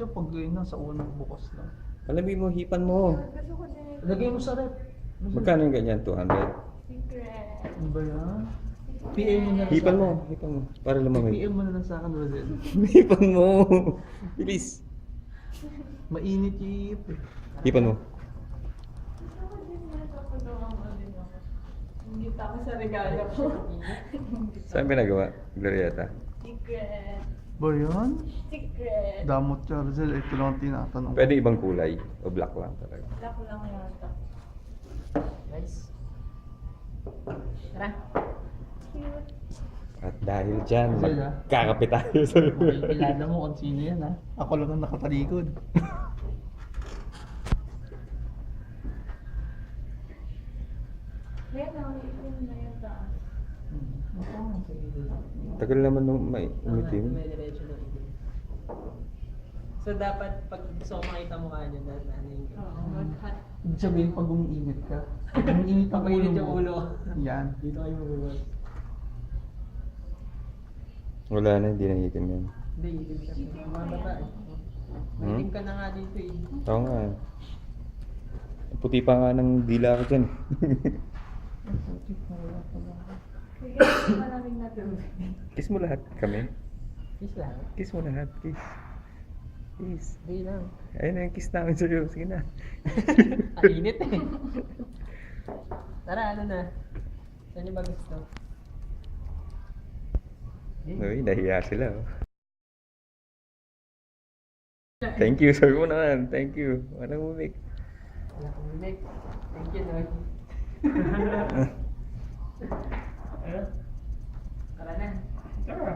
ito pag yun na sa unang bukas na. Alamin mo, hipan mo. Gusto ko din ito. Lagay mo sa rep. Magkano yung ganyan? 200? Secret. Ano ba yan? PM mo na lang Hipan sa mo, akin. hipan mo. Para lumamig. PM mo na lang sa akin, Rosel. Hipan mo. Bilis. Mainit yung ip eh. Hipan mo. Gusto ko din ito. Tulungan mo din ako. Hindi ako sa regalo ko. Saan pinagawa? Glorieta. Secret. Ba yan? Secret. Damot siya, Rosel. Ito lang ang tinatanong. Pwede ibang kulay. O black lang talaga. Lock lang yata. Nice. Tara. Cute. At dahil dyan, Rosel, ha? magkakapit tayo sa... Kilala mo kung sino yan ha. Ako lang ang nakatalikod. Yan na, yung na yung taas. Tagal naman nung may umitim. May diretso ng itim. So dapat pag gusto ko makita mukha niyo na ano yung Oo, mag-hot. Ibig sabihin pag umiinit ka. Pag umiinit ang Pag mainit yung mo. ulo. Yan. Dito kayo mabubuhat. Wala na, hindi nahitim yan. Hindi, itim siya. Mga babae. Maitim ka na nga dito eh. Oo nga. Puti pa nga ng dila ko dyan. Kaya maraming natubig. Kiss mo lahat kami. Kiss lang. Kiss mo lahat, kiss. Kiss. Hindi lang. Ayun na yung kiss namin sa'yo. Sige na. Ang init eh. Tara, ano na? Saan niyo ba gusto? Uy, nahiya sila. Oh. Thank you, sabi mo naman. Thank you. Walang umik. Wala kong minig. Thank you, Lord. Tara na. Tara.